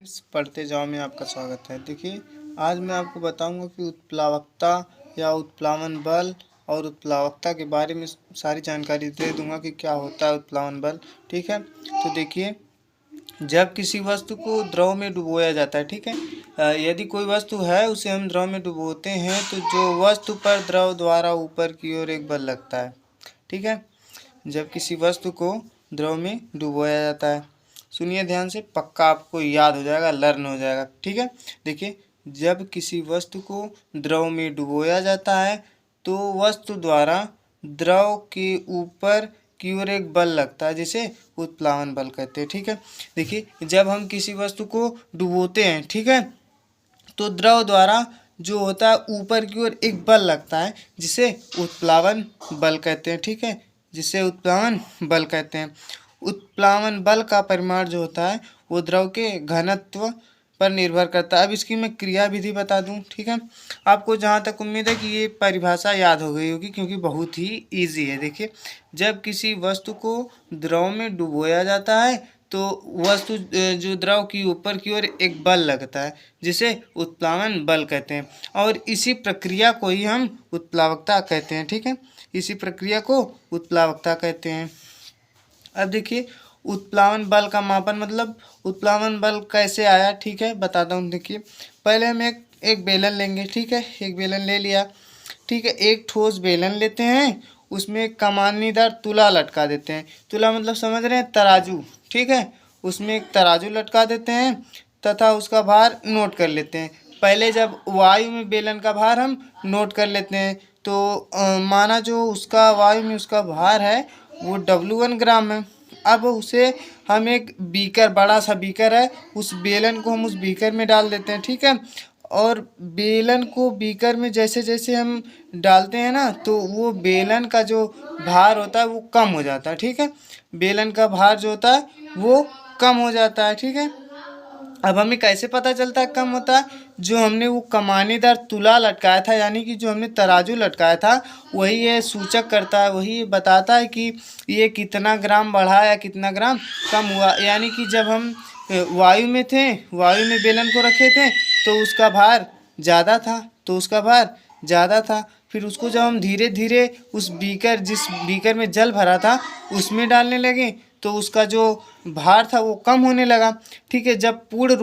इस पढ़ते जाओ में आपका स्वागत है। देखिए, आज मैं आपको बताऊंगा कि उत्प्लावकता या उत्प्लावन बल और उत्प्लावकता के बारे में सारी जानकारी दे दूंगा कि क्या होता है उत्प्लावन बल। ठीक है, तो देखिए, जब किसी वस्तु को द्रव में डुबोया जाता है, ठीक है, यदि कोई वस्तु है उसे हम द्रव में डुबोते हैं तो जो वस्तु पर द्रव द्वारा ऊपर की ओर एक बल लगता है। ठीक है, जब किसी वस्तु को द्रव में डुबोया जाता है, सुनिए ध्यान से, पक्का आपको याद हो जाएगा, लर्न हो जाएगा। ठीक है, देखिए, जब किसी वस्तु को द्रव में डुबोया जाता है तो वस्तु द्वारा द्रव के ऊपर की ओर एक बल लगता है जिसे उत्प्लावन बल कहते हैं। ठीक है, देखिए, जब हम किसी वस्तु को डुबोते हैं, ठीक है, तो द्रव द्वारा जो होता है ऊपर की ओर एक बल लगता है जिसे उत्प्लावन बल कहते हैं। ठीक है, जिसे उत्प्लावन बल कहते हैं। उत्प्लावन बल का परिमाण जो होता है वो द्रव के घनत्व पर निर्भर करता है। अब इसकी मैं क्रिया विधि बता दूं। ठीक है, आपको जहाँ तक उम्मीद है कि ये परिभाषा याद हो गई होगी क्योंकि बहुत ही इजी है। देखिए, जब किसी वस्तु को द्रव में डुबोया जाता है तो वस्तु जो द्रव की ऊपर की ओर एक बल लगता है जिसे उत्प्लावन बल कहते हैं और इसी प्रक्रिया को ही हम उत्प्लावकता कहते हैं। ठीक है, इसी प्रक्रिया को उत्प्लावकता कहते हैं। अब देखिए, उत्प्लावन बल का मापन, मतलब उत्प्लावन बल कैसे आया, ठीक है, बताता हूँ। देखिए, पहले हम एक बेलन लेंगे। ठीक है, एक बेलन ले लिया। ठीक है, एक ठोस बेलन लेते हैं, उसमें एक कमानीदार तुला लटका देते हैं। तुला मतलब समझ रहे हैं, तराजू। ठीक है, उसमें एक तराजू लटका देते हैं तथा उसका भार नोट कर लेते हैं। पहले जब वायु में बेलन का भार हम नोट कर लेते हैं तो माना जो उसका वायु में उसका भार है वो W1 ग्राम है। अब उसे हम एक बीकर, बड़ा सा बीकर है, उस बेलन को हम उस बीकर में डाल देते हैं। ठीक है, और बेलन को बीकर में जैसे जैसे हम डालते हैं ना तो वो बेलन का जो भार होता है वो कम हो जाता है। ठीक है, बेलन का भार जो होता है वो कम हो जाता है। ठीक है, अब हमें कैसे पता चलता है कम होता है? जो हमने वो कमानीदार तुला लटकाया था, यानी कि जो हमने तराजू लटकाया था, वही ये सूचक करता है, वही ये बताता है कि ये कितना ग्राम बढ़ा या कितना ग्राम कम हुआ। यानी कि जब हम वायु में थे, वायु में बेलन को रखे थे तो उसका भार ज़्यादा था, फिर उसको जब हम धीरे धीरे उस बीकर, जिस बीकर में जल भरा था, उसमें डालने लगे तो उसका जो भार था वो कम होने लगा। ठीक है, जब पूर्ण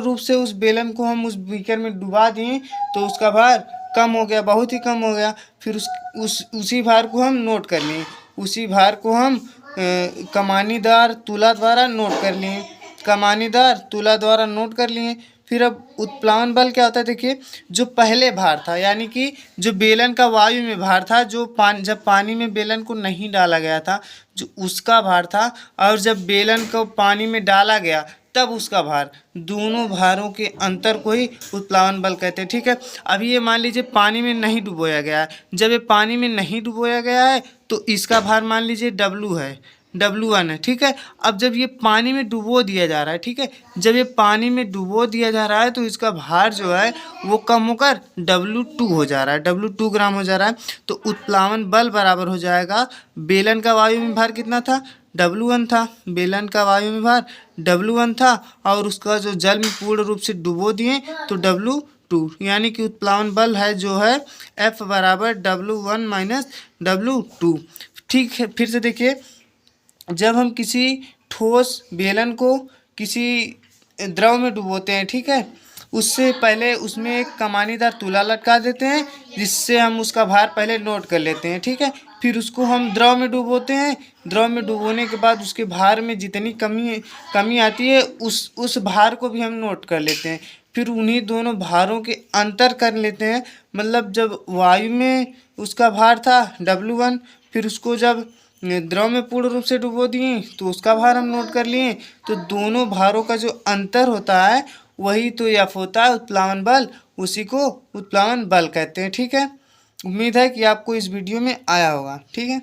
रूप से उस बेलन को हम उस बीकर में डुबा दिए तो उसका भार कम हो गया, बहुत ही कम हो गया। फिर उसी भार को हम नोट कर लिए, उसी भार को हम कमानीदार तुला द्वारा नोट कर लिए। फिर अब उत्प्लावन बल क्या होता है? देखिए, जो पहले भार था, यानी कि जो बेलन का वायु में भार था, जब पानी में बेलन को नहीं डाला गया था, जो उसका भार था, और जब बेलन को पानी में डाला गया तब उसका भार, दोनों भारों के अंतर को ही उत्प्लावन बल कहते हैं। ठीक है, अभी ये मान लीजिए पानी में नहीं डुबोया गया है। जब ये पानी में नहीं डुबोया गया है तो इसका भार मान लीजिए W1 है। ठीक है, अब जब ये पानी में डुबो दिया जा रहा है, ठीक है, जब ये पानी में डुबो दिया जा रहा है तो इसका भार जो है वो कम होकर W2 हो जा रहा है, W2 ग्राम हो जा रहा है। तो उत्प्लावन बल बराबर हो जाएगा, बेलन का वायु में भार कितना था? W1 था, बेलन का वायु में भार W1 था, और उसका जो जल में पूर्ण रूप से डुबो दिए तो W2, यानी कि उत्प्लावन बल है जो है F बराबर W1 माइनस W2। ठीक है, फिर से देखिए, जब हम किसी ठोस बेलन को किसी द्रव में डुबोते हैं, ठीक है, उससे पहले उसमें एक कमानीदार तुला लटका देते हैं जिससे हम उसका भार पहले नोट कर लेते हैं। ठीक है, फिर उसको हम द्रव में डुबोते हैं। द्रव में डुबोने के बाद उसके भार में जितनी कमी आती है उस भार को भी हम नोट कर लेते हैं। फिर उन्हीं दोनों भारों के अंतर कर लेते हैं, मतलब जब वायु में उसका भार था W1, फिर उसको जब द्रव में पूर्ण रूप से डुबो दिए तो उसका भार हम नोट कर लिए, तो दोनों भारों का जो अंतर होता है वही तो F होता है उत्प्लावन बल, उसी को उत्प्लावन बल कहते हैं। ठीक है, उम्मीद है कि आपको इस वीडियो में आया होगा। ठीक है।